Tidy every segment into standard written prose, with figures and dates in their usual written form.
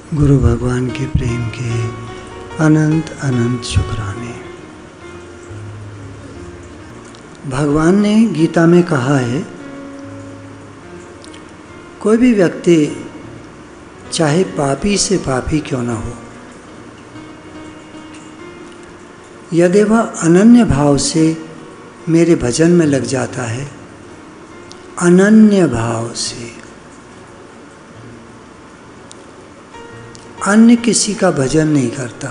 गुरु भगवान के प्रेम के अनंत अनंत शुक्राने। भगवान ने गीता में कहा है, कोई भी व्यक्ति चाहे पापी से पापी क्यों न हो, यदि वह अनन्य भाव से मेरे भजन में लग जाता है, अनन्य भाव से, अन्य किसी का भजन नहीं करता,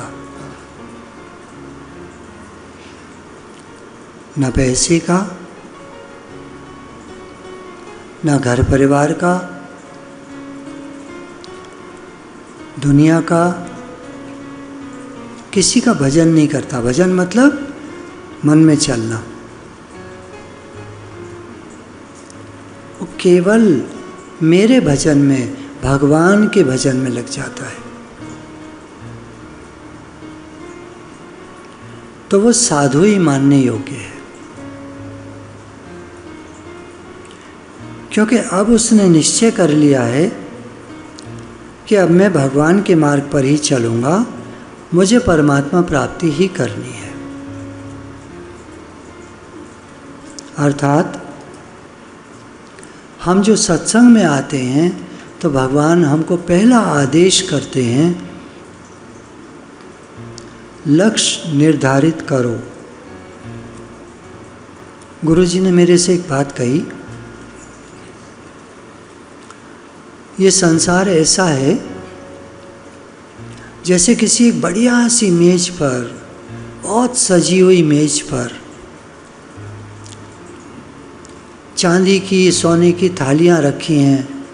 न पैसे का, न घर परिवार का, दुनिया का, किसी का भजन नहीं करता। भजन मतलब मन में चलना। वो केवल मेरे भजन में, भगवान के भजन में लग जाता है, तो वो साधु ही मानने योग्य है। क्योंकि अब उसने निश्चय कर लिया है कि अब मैं भगवान के मार्ग पर ही चलूँगा, मुझे परमात्मा प्राप्ति ही करनी है। अर्थात हम जो सत्संग में आते हैं तो भगवान हमको पहला आदेश करते हैं, लक्ष्य निर्धारित करो। गुरुजी ने मेरे से एक बात कही, ये संसार ऐसा है जैसे किसी एक बढ़िया सी मेज पर, बहुत सजी हुई मेज पर चांदी की, सोने की थालियां रखी हैं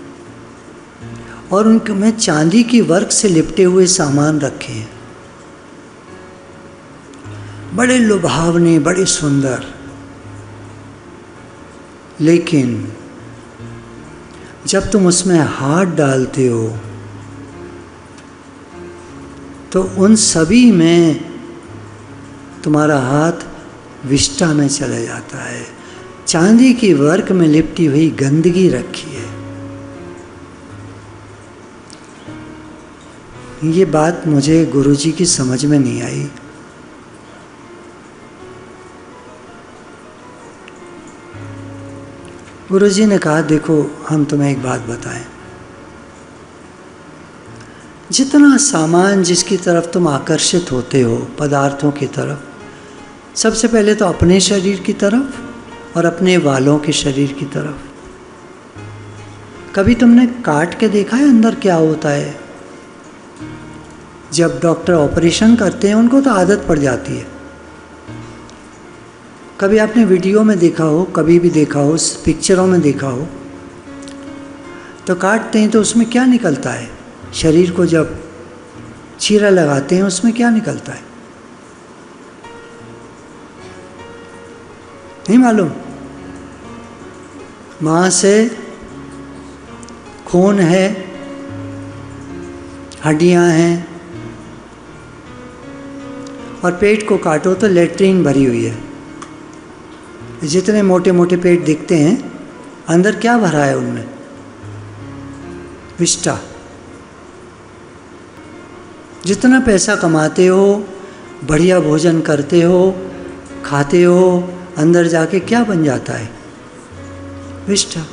और उनमें चांदी की वर्क से लिपटे हुए सामान रखे हैं, बड़े लुभावने, बड़े सुंदर। लेकिन जब तुम उसमें हाथ डालते हो तो उन सभी में तुम्हारा हाथ विष्ठा में चला जाता है। चांदी की वर्क में लिपटी हुई गंदगी रखी है। ये बात मुझे गुरुजी की समझ में नहीं आई। गुरुजी ने कहा, देखो हम तुम्हें एक बात बताएं, जितना सामान जिसकी तरफ तुम आकर्षित होते हो, पदार्थों की तरफ, सबसे पहले तो अपने शरीर की तरफ और अपने वालों के शरीर की तरफ। कभी तुमने काट के देखा है अंदर क्या होता है? जब डॉक्टर ऑपरेशन करते हैं उनको तो आदत पड़ जाती है। कभी आपने वीडियो में देखा हो, कभी भी देखा हो, पिक्चरों में देखा हो, तो काटते हैं तो उसमें क्या निकलता है? शरीर को जब चीरा लगाते हैं उसमें क्या निकलता है? नहीं मालूम? मांस है, खून है, हड्डियां हैं, और पेट को काटो तो लेट्रिन भरी हुई है। जितने मोटे मोटे पेट दिखते हैं, अंदर क्या भरा है उनमें? विष्ठा। जितना पैसा कमाते हो, बढ़िया भोजन करते हो, खाते हो, अंदर जाके क्या बन जाता है? विष्ठा।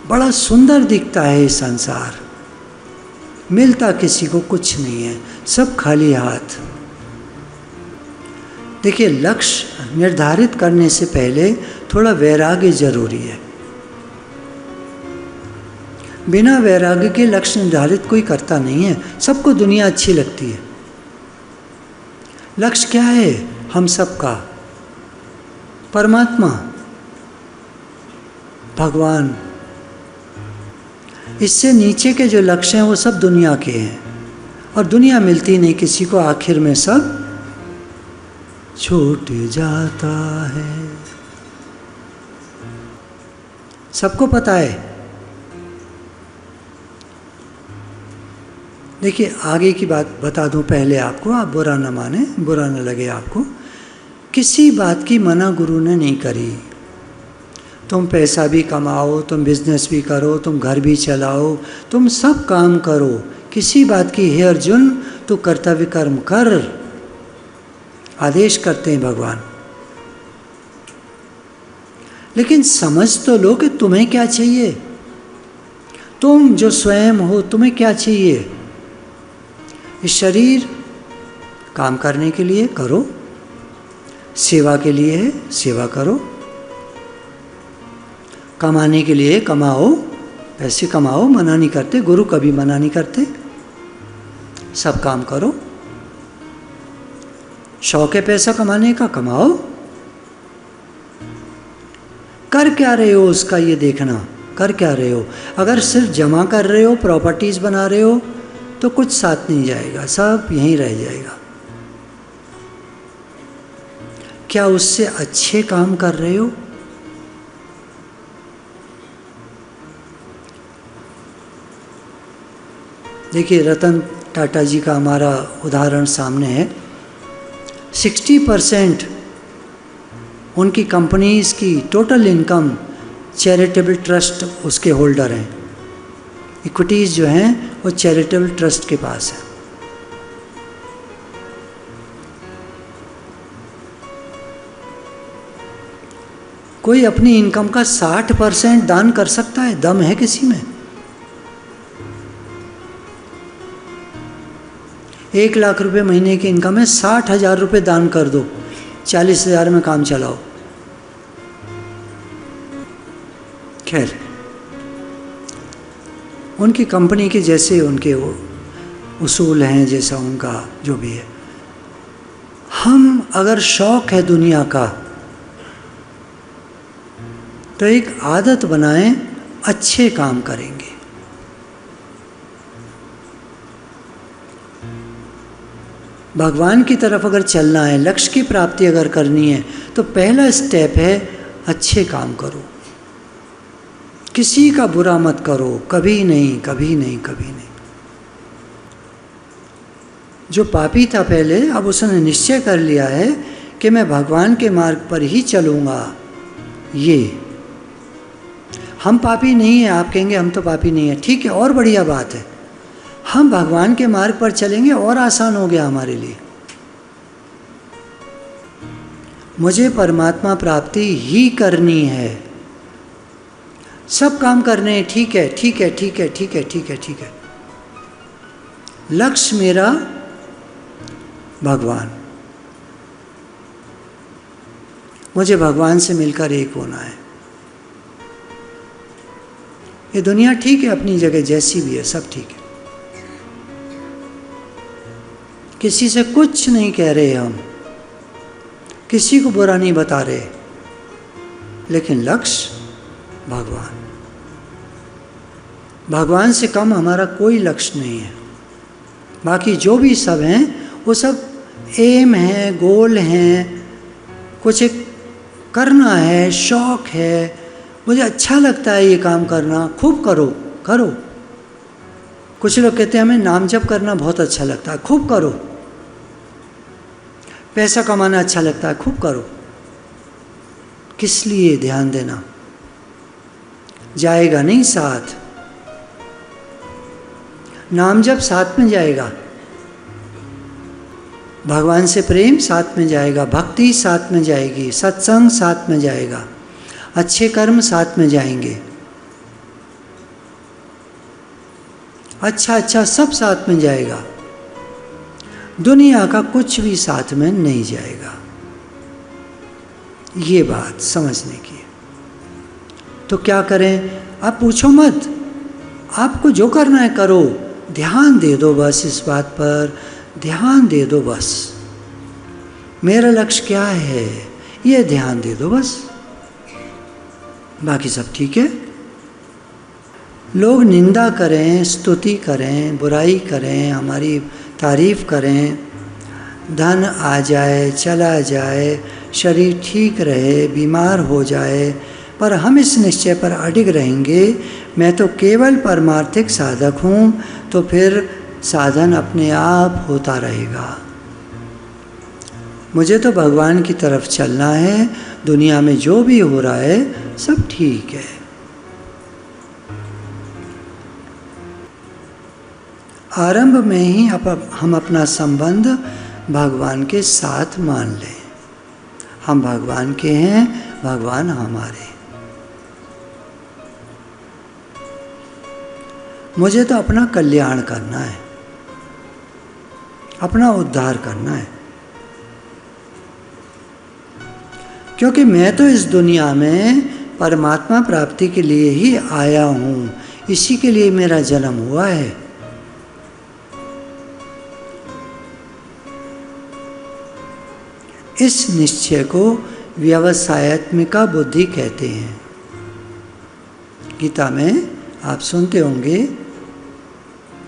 बड़ा सुंदर दिखता है ये संसार, मिलता किसी को कुछ नहीं है, सब खाली हाथ। देखिए, लक्ष्य निर्धारित करने से पहले थोड़ा वैराग्य जरूरी है। बिना वैराग्य के लक्ष्य निर्धारित कोई करता नहीं है। सबको दुनिया अच्छी लगती है। लक्ष्य क्या है हम सबका? परमात्मा, भगवान। इससे नीचे के जो लक्ष्य हैं वो सब दुनिया के हैं, और दुनिया मिलती नहीं किसी को, आखिर में सब छूट जाता है। सबको पता है। देखिए, आगे की बात बता दूं पहले आपको, आप बुरा न माने, बुरा न लगे आपको। किसी बात की मना गुरु ने नहीं करी। तुम पैसा भी कमाओ, तुम बिजनेस भी करो, तुम घर भी चलाओ, तुम सब काम करो, किसी बात की हेर जुन, तू कर्तव्य कर्म कर, आदेश करते हैं भगवान। लेकिन समझ तो लो कि तुम्हें क्या चाहिए, तुम जो स्वयं हो तुम्हें क्या चाहिए। ये शरीर काम करने के लिए करो, सेवा के लिए है, सेवा करो, कमाने के लिए कमाओ, पैसे कमाओ, मना नहीं करते, गुरु कभी मना नहीं करते, सब काम करो। शौक है पैसा कमाने का, कमाओ। कर क्या रहे हो उसका ये देखना, कर क्या रहे हो। अगर सिर्फ जमा कर रहे हो, प्रॉपर्टीज बना रहे हो, तो कुछ साथ नहीं जाएगा, सब यहीं रह जाएगा। क्या उससे अच्छे काम कर रहे हो? देखिए, रतन टाटा जी का हमारा उदाहरण सामने है। 60% उनकी कंपनीज की टोटल इनकम चैरिटेबल ट्रस्ट उसके होल्डर हैं। इक्विटीज़ जो हैं वो चैरिटेबल ट्रस्ट के पास है। कोई अपनी इनकम का 60% दान कर सकता है? दम है किसी में? 1 लाख रुपए महीने की इनकम है, 60,000 रुपये दान कर दो, 40,000 में काम चलाओ। खैर, उनकी कंपनी के जैसे उनके वो उसूल हैं, जैसा उनका जो भी है। हम अगर शौक है दुनिया का, तो एक आदत बनाएं, अच्छे काम करेंगे। भगवान की तरफ अगर चलना है, लक्ष्य की प्राप्ति अगर करनी है, तो पहला स्टेप है अच्छे काम करो, किसी का बुरा मत करो, कभी नहीं, कभी नहीं, कभी नहीं। जो पापी था पहले, अब उसने निश्चय कर लिया है कि मैं भगवान के मार्ग पर ही चलूँगा। ये हम पापी नहीं हैं, आप कहेंगे हम तो पापी नहीं हैं, ठीक है, और बढ़िया बात है। हम भगवान के मार्ग पर चलेंगे और आसान हो गया हमारे लिए। मुझे परमात्मा प्राप्ति ही करनी है, सब काम करने हैं, ठीक है, ठीक है, ठीक है, ठीक है, ठीक है, ठीक है। लक्ष्य मेरा भगवान, मुझे भगवान से मिलकर एक होना है। ये दुनिया ठीक है अपनी जगह, जैसी भी है, सब ठीक है, किसी से कुछ नहीं कह रहे हम, किसी को बुरा नहीं बता रहे, लेकिन लक्ष्य भगवान। भगवान से कम हमारा कोई लक्ष्य नहीं है। बाकी जो भी सब हैं वो सब एम हैं, गोल हैं, कुछ एक करना है, शौक है, मुझे अच्छा लगता है ये काम करना, खूब करो, करो। कुछ लोग कहते हैं हमें नाम जप करना बहुत अच्छा लगता है, खूब करो। पैसा कमाना अच्छा लगता है, खूब करो। किस लिए? ध्यान देना, जाएगा नहीं साथ। नाम जप साथ में जाएगा, भगवान से प्रेम साथ में जाएगा, भक्ति साथ में जाएगी, सत्संग साथ में जाएगा, अच्छे कर्म साथ में जाएंगे, अच्छा अच्छा सब साथ में जाएगा। दुनिया का कुछ भी साथ में नहीं जाएगा। ये बात समझने की है। तो क्या करें? आप पूछो मत, आपको जो करना है करो, ध्यान दे दो बस, इस बात पर ध्यान दे दो बस। मेरा लक्ष्य क्या है, ये ध्यान दे दो बस, बाकी सब ठीक है। लोग निंदा करें, स्तुति करें, बुराई करें, हमारी तारीफ करें, धन आ जाए, चला जाए, शरीर ठीक रहे, बीमार हो जाए, पर हम इस निश्चय पर अडिग रहेंगे, मैं तो केवल परमार्थिक साधक हूँ, तो फिर साधन अपने आप होता रहेगा। मुझे तो भगवान की तरफ चलना है, दुनिया में जो भी हो रहा है सब ठीक है। आरंभ में ही हम अपना संबंध भगवान के साथ मान लें। हम भगवान के हैं, भगवान हमारे। मुझे तो अपना कल्याण करना है, अपना उद्धार करना है, क्योंकि मैं तो इस दुनिया में परमात्मा प्राप्ति के लिए ही आया हूँ। इसी के लिए मेरा जन्म हुआ है। इस निश्चय को व्यवसायत्मिका बुद्धि कहते हैं। गीता में आप सुनते होंगे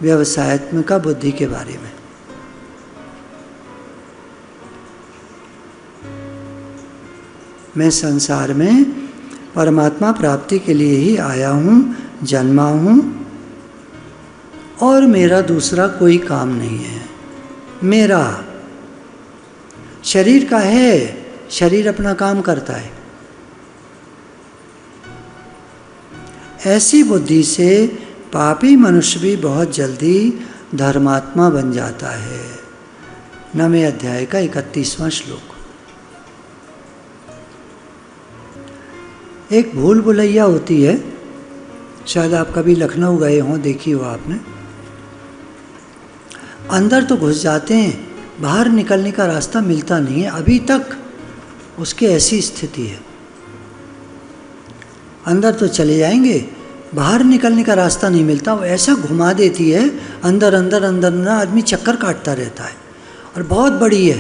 व्यवसायत्मिका बुद्धि के बारे में। मैं संसार में परमात्मा प्राप्ति के लिए ही आया हूँ, जन्मा हूँ, और मेरा दूसरा कोई काम नहीं है। मेरा शरीर का है, शरीर अपना काम करता है। ऐसी बुद्धि से पापी मनुष्य भी बहुत जल्दी धर्मात्मा बन जाता है। 9वें अध्याय का 31वां श्लोक। एक भूल भुलैया होती है, शायद आप कभी लखनऊ गए हों, देखी हो आपने। अंदर तो घुस जाते हैं, बाहर निकलने का रास्ता मिलता नहीं है। अभी तक उसकी ऐसी स्थिति है। अंदर तो चले जाएंगे, बाहर निकलने का रास्ता नहीं मिलता। वो ऐसा घुमा देती है, अंदर अंदर अंदर ना आदमी चक्कर काटता रहता है। और बहुत बड़ी है,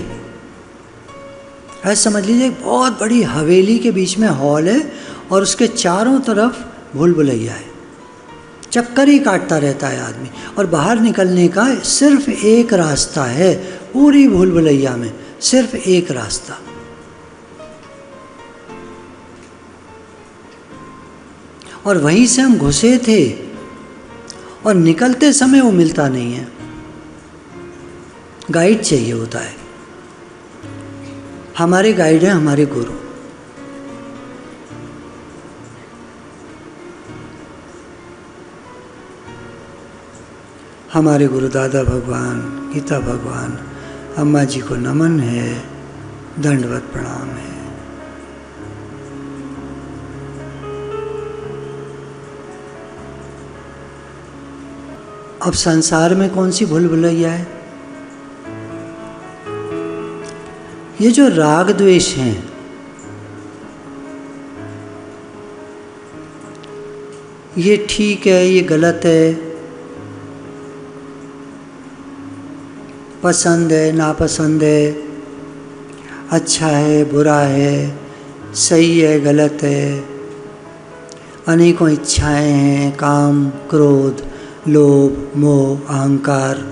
ऐसा समझ लीजिए बहुत बड़ी हवेली के बीच में हॉल है और उसके चारों तरफ भूल भुलैया है। चक्कर ही काटता रहता है आदमी। और बाहर निकलने का सिर्फ एक रास्ता है, पूरी भूल भुलैया में सिर्फ एक रास्ता। और वहीं से हम घुसे थे और निकलते समय वो मिलता नहीं है। गाइड चाहिए होता है। हमारे गाइड हैं हमारे गुरु। हमारे गुरु दादा भगवान, गीता भगवान, अम्मा जी को नमन है, दंडवत प्रणाम है। अब संसार में कौन सी भूल भुलैया है? ये जो राग द्वेष हैं, ये ठीक है, ये गलत है, पसंद है, नापसंद है, अच्छा है, बुरा है, सही है, गलत है, अनेकों इच्छाएं हैं, काम, क्रोध, लोभ, मोह, अहंकार,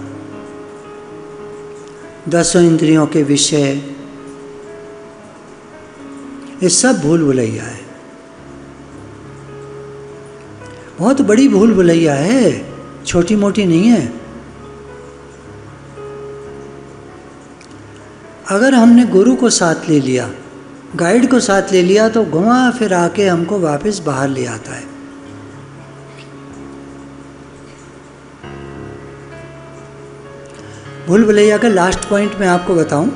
10 इंद्रियों के विषय, ये सब भूल भुलैया है। बहुत बड़ी भूल भुलैया है, छोटी मोटी नहीं है। अगर हमने गुरु को साथ ले लिया, गाइड को साथ ले लिया, तो घुमा फिर आके हमको वापस बाहर ले आता है। भूल भुलैया का लास्ट पॉइंट मैं आपको बताऊं।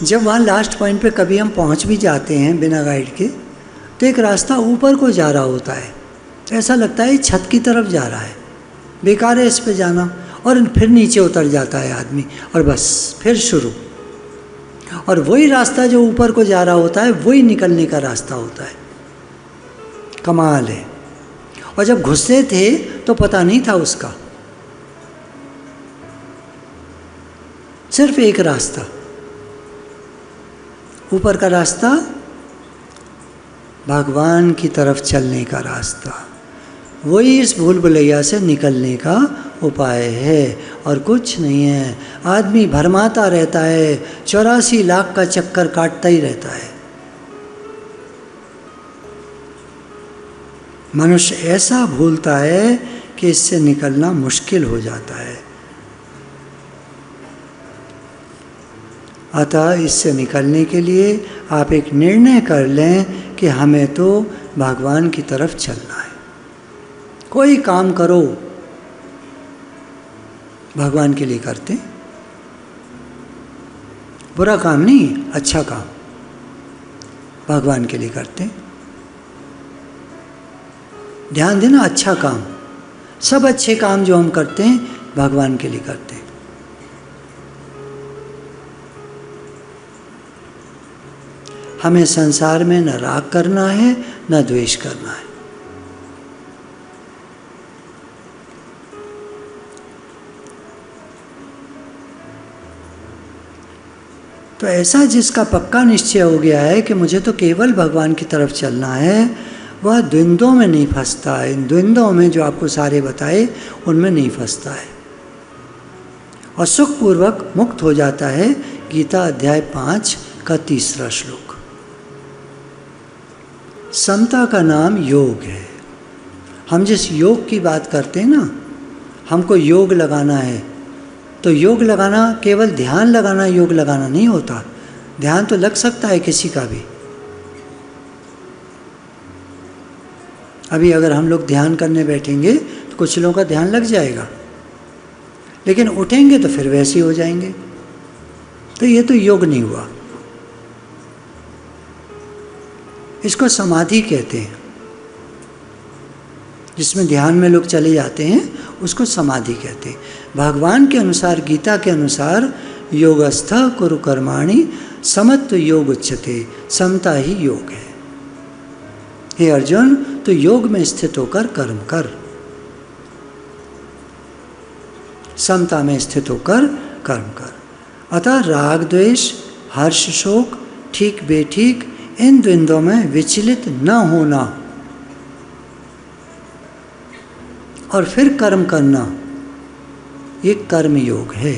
जब वहाँ लास्ट पॉइंट पे कभी हम पहुँच भी जाते हैं बिना गाइड के, तो एक रास्ता ऊपर को जा रहा होता है। ऐसा लगता है छत की तरफ जा रहा है, बेकार है इस पे जाना। और फिर नीचे उतर जाता है आदमी और बस फिर शुरू। और वही रास्ता जो ऊपर को जा रहा होता है, वही निकलने का रास्ता होता है। कमाल है। और जब घुसे थे तो पता नहीं था उसका, सिर्फ एक रास्ता, ऊपर का रास्ता, भगवान की तरफ चलने का रास्ता। वही इस भूल भुलैया से निकलने का उपाय है और कुछ नहीं है। आदमी भरमाता रहता है, 84 लाख का चक्कर काटता ही रहता है। मनुष्य ऐसा भूलता है कि इससे निकलना मुश्किल हो जाता है। अतः इससे निकलने के लिए आप एक निर्णय कर लें कि हमें तो भगवान की तरफ चलना है। कोई काम करो भगवान के लिए करते, बुरा काम नहीं, अच्छा काम भगवान के लिए करते। ध्यान देना, अच्छा काम, सब अच्छे काम जो हम करते हैं भगवान के लिए करते हैं। हमें संसार में न राग करना है न द्वेष करना है। तो ऐसा जिसका पक्का निश्चय हो गया है कि मुझे तो केवल भगवान की तरफ चलना है, वह द्वंद्वों में नहीं फंसता है। इन द्वंद्वों में जो आपको सारे बताए उनमें नहीं फंसता है और सुखपूर्वक मुक्त हो जाता है। गीता अध्याय 5 का 3रा श्लोक। समता का नाम योग है। हम जिस योग की बात करते हैं ना, हमको योग लगाना है, तो योग लगाना केवल ध्यान लगाना योग लगाना नहीं होता। ध्यान तो लग सकता है किसी का भी। अभी अगर हम लोग ध्यान करने बैठेंगे तो कुछ लोगों का ध्यान लग जाएगा, लेकिन उठेंगे तो फिर वैसे ही हो जाएंगे। तो ये तो योग नहीं हुआ, इसको समाधि कहते हैं। जिसमें ध्यान में लोग चले जाते हैं उसको समाधि कहते हैं। भगवान के अनुसार, गीता के अनुसार, योगस्थ कुरु कर्माणि समत्व योग उच्यते, समता ही योग है। हे अर्जुन, तो योग में स्थित होकर कर्म कर, समता में स्थित होकर कर्म कर। अतः राग द्वेष, हर्ष शोक, ठीक बेठीक, इन द्वंद्वों में विचलित न होना और फिर कर्म करना, ये कर्म योग है।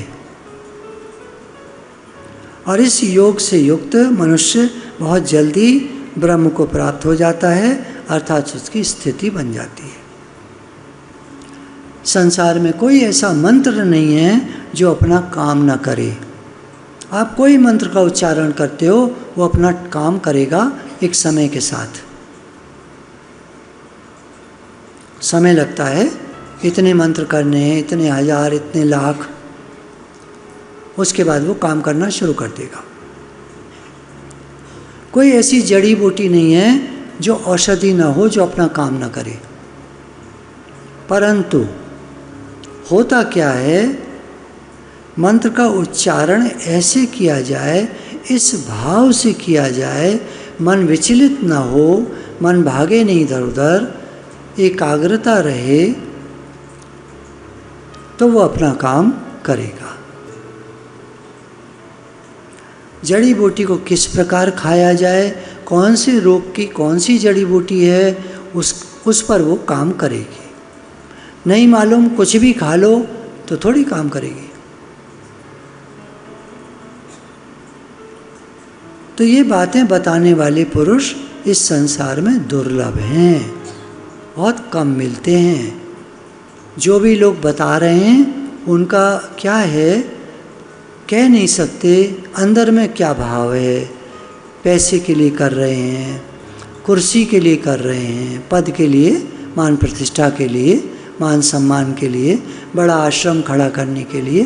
और इस योग से युक्त मनुष्य बहुत जल्दी ब्रह्म को प्राप्त हो जाता है, अर्थात उसकी स्थिति बन जाती है। संसार में कोई ऐसा मंत्र नहीं है जो अपना काम ना करे। आप कोई मंत्र का उच्चारण करते हो, वो अपना काम करेगा एक समय के साथ। समय लगता है, इतने मंत्र करने हैं, इतने हजार, इतने लाख, उसके बाद वो काम करना शुरू कर देगा। कोई ऐसी जड़ी बूटी नहीं है जो औषधि ना हो, जो अपना ना काम करे। परंतु होता क्या है, मंत्र का उच्चारण ऐसे किया जाए, इस भाव से किया जाए, मन विचलित ना हो, मन भागे नहीं इधर उधर, एकाग्रता रहे, तो वो अपना काम करेगा। जड़ी बूटी को किस प्रकार खाया जाए, कौन से रोग की कौन सी जड़ी बूटी है, उस पर वो काम करेगी। नहीं मालूम, कुछ भी खा लो तो थोड़ी काम करेगी। तो ये बातें बताने वाले पुरुष इस संसार में दुर्लभ हैं, बहुत कम मिलते हैं। जो भी लोग बता रहे हैं उनका क्या है कह नहीं सकते, अंदर में क्या भाव है। पैसे के लिए कर रहे हैं, कुर्सी के लिए कर रहे हैं, पद के लिए, मान प्रतिष्ठा के लिए, मान सम्मान के लिए, बड़ा आश्रम खड़ा करने के लिए,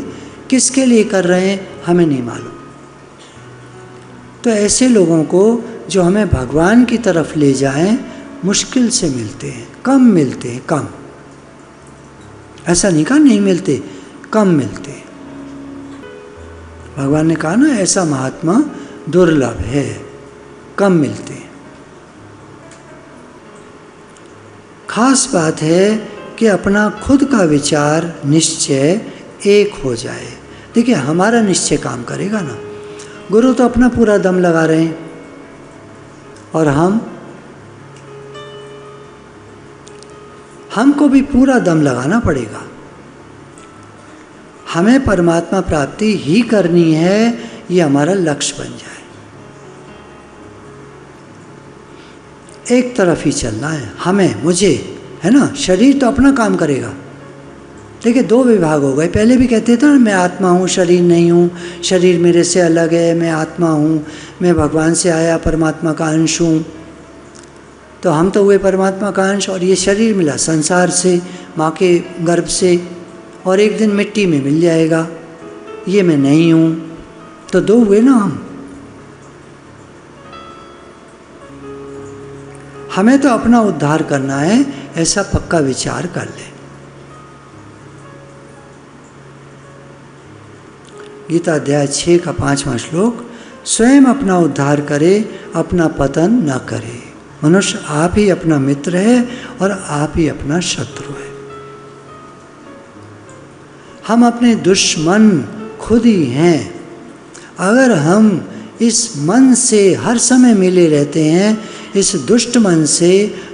किसके लिए कर रहे हैं हमें नहीं मालूम। तो ऐसे लोगों को जो हमें भगवान की तरफ ले जाएं, मुश्किल से मिलते हैं, कम मिलते हैं, कम। ऐसा नहीं कहा नहीं मिलते, कम मिलते हैं। भगवान ने कहा ना, ऐसा महात्मा दुर्लभ है, कम मिलते हैं। खास बात है कि अपना खुद का विचार, निश्चय एक हो जाए। देखिए, हमारा निश्चय काम करेगा ना। गुरु तो अपना पूरा दम लगा रहे हैं और हमको भी पूरा दम लगाना पड़ेगा। हमें परमात्मा प्राप्ति ही करनी है, ये हमारा लक्ष्य बन जाए। एक तरफ ही चलना है हमें, मुझे, है ना। शरीर तो अपना काम करेगा, देखिए, दो विभाग हो गए। पहले भी कहते थे ना, मैं आत्मा हूँ, शरीर नहीं हूँ, शरीर मेरे से अलग है, मैं आत्मा हूँ, मैं भगवान से आया परमात्मा का अंश हूँ। तो हम तो हुए परमात्मा का अंश, और ये शरीर मिला संसार से, माँ के गर्भ से, और एक दिन मिट्टी में मिल जाएगा, ये मैं नहीं हूँ। तो दो हुए ना हम। हमें तो अपना उद्धार करना है, ऐसा पक्का विचार कर ले। गीता अध्याय 6 का 5वां श्लोक, स्वयं अपना उद्धार करे, अपना पतन न करे। मनुष्य आप ही अपना मित्र है और आप ही अपना शत्रु है। हम अपने दुश्मन खुद ही हैं। अगर हम इस मन से हर समय मिले रहते हैं, इस दुष्ट मन से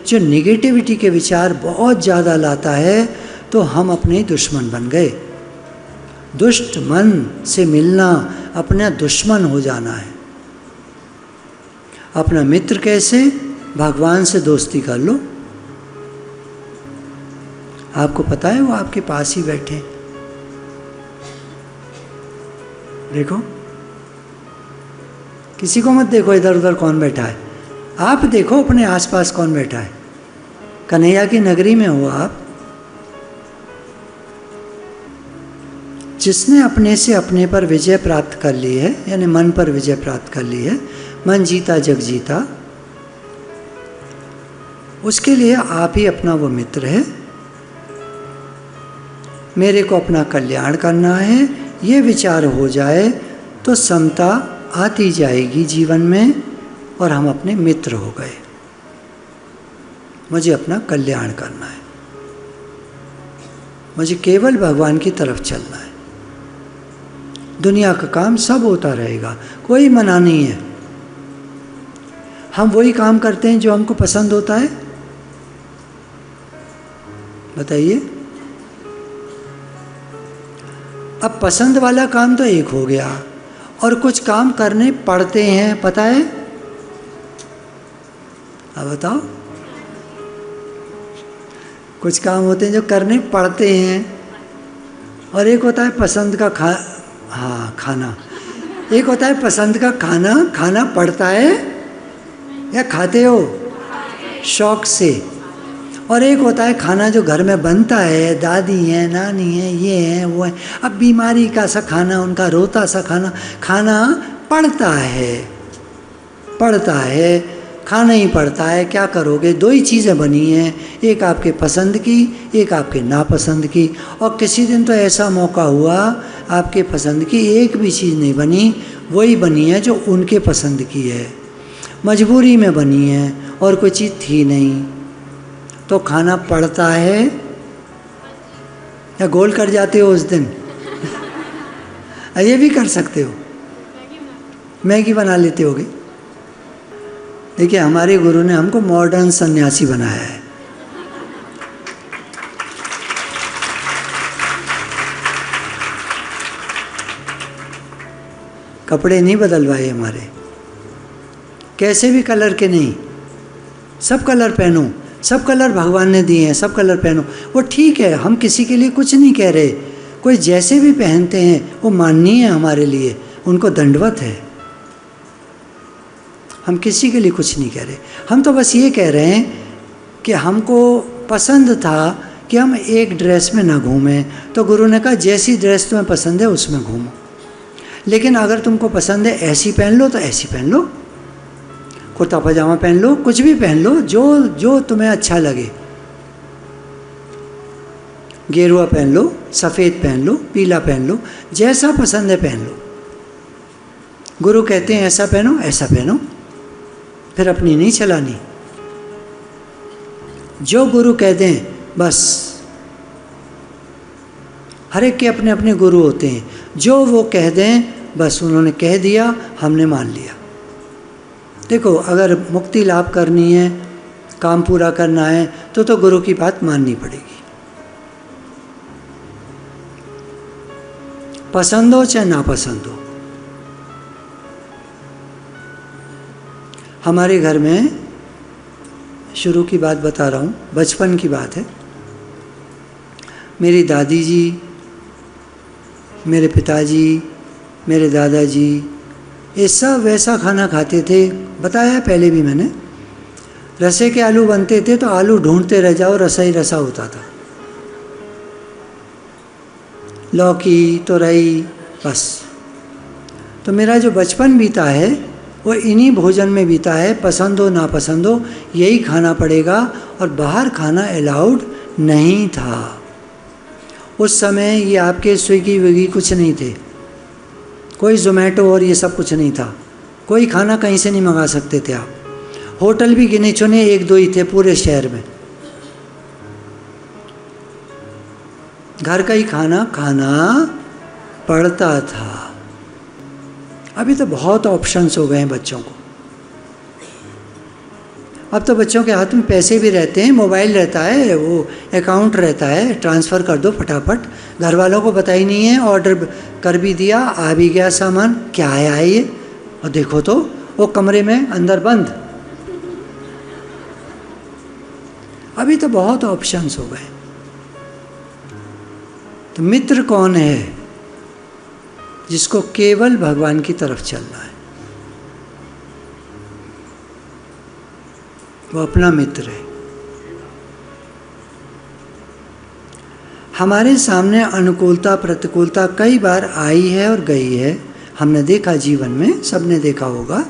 जो निगेटिविटी के विचार बहुत ज़्यादा लाता है, तो हम अपने दुश्मन बन गए। दुष्ट मन से मिलना अपना दुश्मन हो जाना है। अपना मित्र कैसे? भगवान से दोस्ती कर लो। आपको पता है वो आपके पास ही बैठे। देखो, किसी को मत देखो इधर उधर कौन बैठा है, आप देखो अपने आसपास कौन बैठा है। कन्हैया की नगरी में हो आप। जिसने अपने से अपने पर विजय प्राप्त कर ली है, यानी मन पर विजय प्राप्त कर ली है, मन जीता जग जीता, उसके लिए आप ही अपना वो मित्र है। मेरे को अपना कल्याण करना है, ये विचार हो जाए तो समता आती जाएगी जीवन में, और हम अपने मित्र हो गए। मुझे अपना कल्याण करना है, मुझे केवल भगवान की तरफ चलना है। दुनिया का काम सब होता रहेगा, कोई मना नहीं है। हम वही काम करते हैं जो हमको पसंद होता है। बताइए, अब पसंद वाला काम तो एक हो गया, और कुछ काम करने पड़ते हैं, पता है? अब बताओ, कुछ काम होते हैं जो करने पड़ते हैं, और एक होता है पसंद का खाना। एक होता है पसंद का खाना, खाना पड़ता है या खाते हो शौक से, और एक होता है खाना जो घर में बनता है, दादी है, नानी है, ये है, वो है। अब बीमारी का सा खाना, उनका रोता सा खाना, खाना पड़ता है, खाना ही पड़ता है। क्या करोगे? दो ही चीज़ें बनी हैं, एक आपके पसंद की, एक आपके नापसंद की। और किसी दिन तो ऐसा मौका हुआ, आपके पसंद की एक भी चीज़ नहीं बनी, वही बनी है जो उनके पसंद की है, मजबूरी में बनी है, और कोई चीज़ थी नहीं। तो खाना पड़ता है या गोल कर जाते हो उस दिन? ये भी कर सकते हो, मैगी बना लेते होगे। देखिए, हमारे गुरु ने हमको मॉडर्न सन्यासी बनाया है। कपड़े नहीं बदलवाए हमारे, कैसे भी कलर के नहीं, सब कलर पहनो, सब कलर भगवान ने दिए हैं, सब कलर पहनो। वो ठीक है, हम किसी के लिए कुछ नहीं कह रहे। कोई जैसे भी पहनते हैं वो माननीय है हमारे लिए, उनको दंडवत है। हम किसी के लिए कुछ नहीं कह रहे। हम तो बस ये कह रहे हैं कि हमको पसंद था कि हम एक ड्रेस में ना घूमें, तो गुरु ने कहा जैसी ड्रेस तुम्हें पसंद है उसमें घूमो। लेकिन अगर तुमको पसंद है ऐसी पहन लो तो ऐसी पहन लो, कुर्ता पजामा पहन लो, कुछ भी पहन लो, जो तुम्हें अच्छा लगे। गेरुआ पहन लो, सफ़ेद पहन लो, पीला पहन लो, जैसा पसंद है पहन लो। गुरु कहते हैं ऐसा पहनो, ऐसा पहनो, फिर अपनी नहीं चलानी। जो गुरु कह दें बस, हर एक के अपने अपने गुरु होते हैं। जो वो कह दें बस, उन्होंने कह दिया, हमने मान लिया। देखो, अगर मुक्ति लाभ करनी है, काम पूरा करना है, तो गुरु की बात माननी पड़ेगी। पसंद हो चाहे नापसंद हो। हमारे घर में, शुरू की बात बता रहा हूँ, बचपन की बात है, मेरी दादी जी, मेरे पिताजी, मेरे दादाजी, ये सब वैसा खाना खाते थे। बताया पहले भी मैंने, रसे के आलू बनते थे तो आलू ढूंढते रह जाओ, रसा ही रसा होता था। लौकी, तोरई, बस। तो मेरा जो बचपन बीता है वो इन्हीं भोजन में बीता है। पसंद हो ना पसंद हो यही खाना पड़ेगा, और बाहर खाना अलाउड नहीं था। उस समय ये आपके स्विगी विगी कुछ नहीं थे, कोई ज़ोमैटो और ये सब कुछ नहीं था। कोई खाना कहीं से नहीं मंगा सकते थे आप। होटल भी गिने चुने 1-2 ही थे पूरे शहर में। घर का ही खाना खाना पड़ता था। अभी तो बहुत ऑप्शंस हो गए हैं बच्चों को। अब तो बच्चों के हाथ में पैसे भी रहते हैं, मोबाइल रहता है, वो अकाउंट रहता है, ट्रांसफ़र कर दो फटाफट। घर वालों को पता ही नहीं है, ऑर्डर कर भी दिया, आ भी गया सामान। क्या आया है ये, और देखो तो वो कमरे में अंदर बंद। अभी तो बहुत ऑप्शंस हो गए। तो मित्र कौन है? जिसको केवल भगवान की तरफ चलना है, वो अपना मित्र है। हमारे सामने अनुकूलता प्रतिकूलता कई बार आई है और गई है। हमने देखा, जीवन में सबने देखा होगा।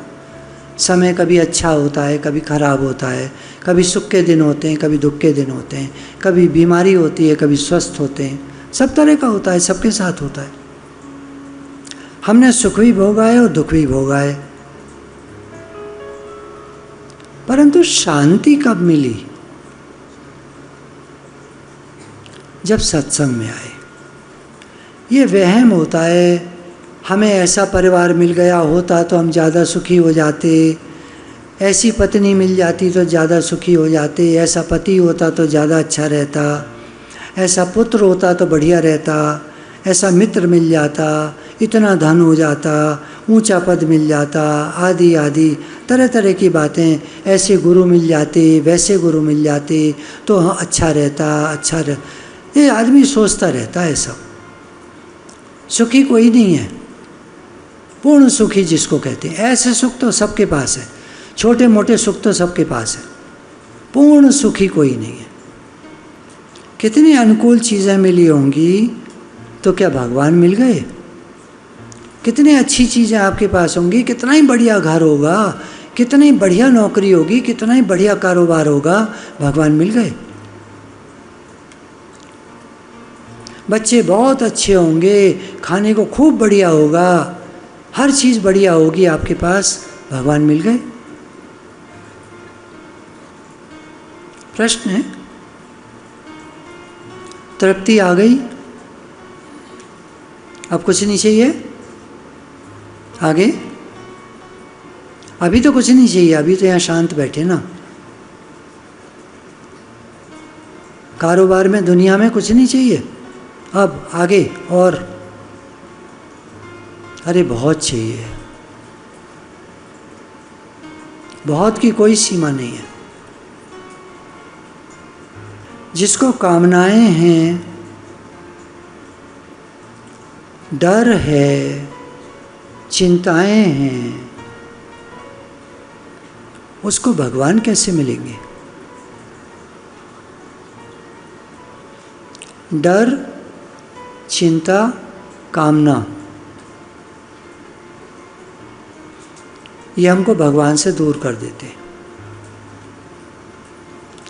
समय कभी अच्छा होता है, कभी खराब होता है, कभी सुख के दिन होते हैं, कभी दुख के दिन होते हैं, कभी बीमारी होती है, कभी स्वस्थ होते हैं। सब तरह का होता है, सबके साथ होता है। हमने सुख भी भोगा है और दुख भी भोगा है। परंतु शांति कब मिली? जब सत्संग में आए। ये वहम होता है, हमें ऐसा परिवार मिल गया होता तो हम ज़्यादा सुखी हो जाते, ऐसी पत्नी मिल जाती तो ज़्यादा सुखी हो जाते, ऐसा पति होता तो ज़्यादा अच्छा रहता, ऐसा पुत्र होता तो बढ़िया रहता, ऐसा मित्र मिल जाता, इतना धन हो जाता, ऊंचा पद मिल जाता, आदि आदि तरह तरह की बातें। ऐसे गुरु मिल जाते, वैसे गुरु मिल जाते तो हाँ अच्छा रहता, ये आदमी सोचता रहता है। सब सुखी कोई नहीं है। पूर्ण सुखी जिसको कहते हैं, ऐसे सुख तो सबके पास है, छोटे मोटे सुख तो सबके पास है। पूर्ण सुखी कोई नहीं है। कितनी अनुकूल चीज़ें मिली होंगी तो क्या भगवान मिल गए? कितनी अच्छी चीज़ें आपके पास होंगी, कितना ही बढ़िया घर होगा, कितनी बढ़िया नौकरी होगी, कितना ही बढ़िया कारोबार होगा, भगवान मिल गए? बच्चे बहुत अच्छे होंगे, खाने को खूब बढ़िया होगा, हर चीज़ बढ़िया होगी आपके पास, भगवान मिल गए? प्रश्न है। तृप्ति आ गई, अब कुछ नहीं चाहिए आगे? अभी तो कुछ नहीं चाहिए, अभी तो यहाँ शांत बैठे ना। कारोबार में, दुनिया में कुछ नहीं चाहिए। अब आगे और, अरे बहुत चाहिए, बहुत की कोई सीमा नहीं है। जिसको कामनाएं हैं, डर है, चिंताएं हैं, उसको भगवान कैसे मिलेंगे? डर, चिंता, कामना, ये हमको भगवान से दूर कर देते हैं।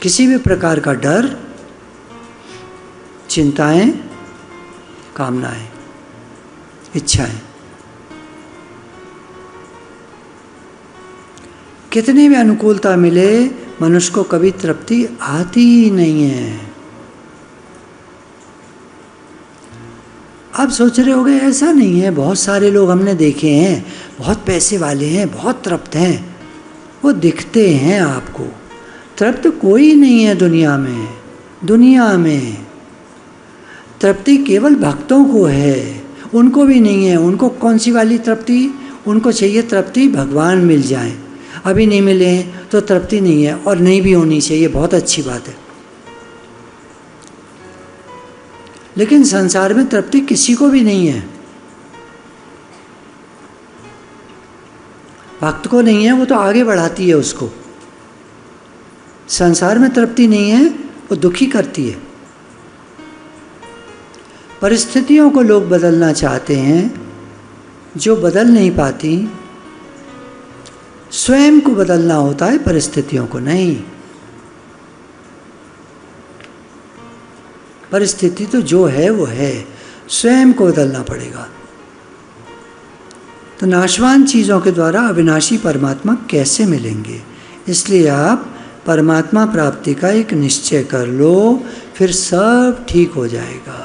किसी भी प्रकार का डर, चिंताएं, कामनाएं, इच्छाएं, कितनी भी अनुकूलता मिले, मनुष्य को कभी तृप्ति आती ही नहीं है। आप सोच रहे होंगे ऐसा नहीं है, बहुत सारे लोग हमने देखे हैं, बहुत पैसे वाले हैं, बहुत तृप्त हैं, वो दिखते हैं आपको। तृप्त कोई नहीं है दुनिया में। दुनिया में तृप्ति केवल भक्तों को है, उनको भी नहीं है। उनको कौन सी वाली तृप्ति? उनको चाहिए तृप्ति भगवान मिल जाए। अभी नहीं मिले तो तृप्ति नहीं है, और नहीं भी होनी चाहिए, बहुत अच्छी बात है। लेकिन संसार में तृप्ति किसी को भी नहीं है। भक्त को नहीं है, वो तो आगे बढ़ाती है उसको। संसार में तृप्ति नहीं है, वो दुखी करती है। परिस्थितियों को लोग बदलना चाहते हैं, जो बदल नहीं पाती। स्वयं को बदलना होता है, परिस्थितियों को नहीं। परिस्थिति तो जो है वो है, स्वयं को बदलना पड़ेगा। तो नाशवान चीज़ों के द्वारा अविनाशी परमात्मा कैसे मिलेंगे? इसलिए आप परमात्मा प्राप्ति का एक निश्चय कर लो, फिर सब ठीक हो जाएगा।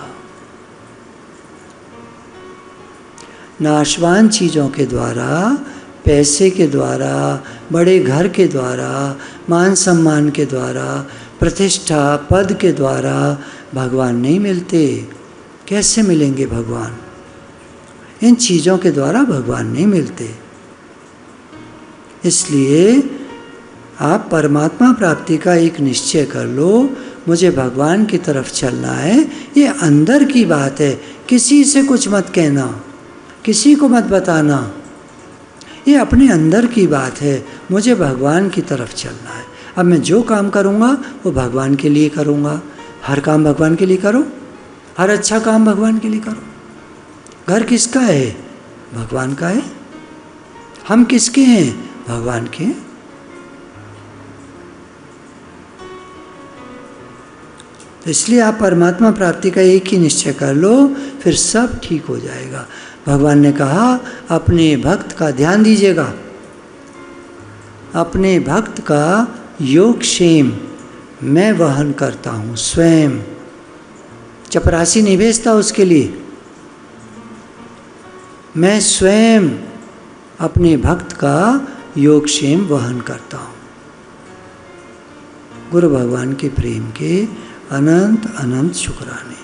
नाशवान चीज़ों के द्वारा, पैसे के द्वारा, बड़े घर के द्वारा, मान सम्मान के द्वारा, प्रतिष्ठा पद के द्वारा भगवान नहीं मिलते। कैसे मिलेंगे भगवान? इन चीज़ों के द्वारा भगवान नहीं मिलते। इसलिए आप परमात्मा प्राप्ति का एक निश्चय कर लो, मुझे भगवान की तरफ चलना है। ये अंदर की बात है, किसी से कुछ मत कहना, किसी को मत बताना। ये अपने अंदर की बात है, मुझे भगवान की तरफ चलना है। अब मैं जो काम करूँगा वो भगवान के लिए करूँगा। हर काम भगवान के लिए करो, हर अच्छा काम भगवान के लिए करो। घर किसका है? भगवान का है। हम किसके हैं? भगवान के। तो इसलिए आप परमात्मा प्राप्ति का एक ही निश्चय कर लो, फिर सब ठीक हो जाएगा। भगवान ने कहा अपने भक्त का ध्यान दीजिएगा, अपने भक्त का योगक्षेम मैं वहन करता हूँ स्वयं। चपरासी नहीं भेजता उसके लिए, मैं स्वयं अपने भक्त का योगक्षेम वहन करता हूँ। गुरु भगवान के प्रेम के अनंत अनंत शुक्राने।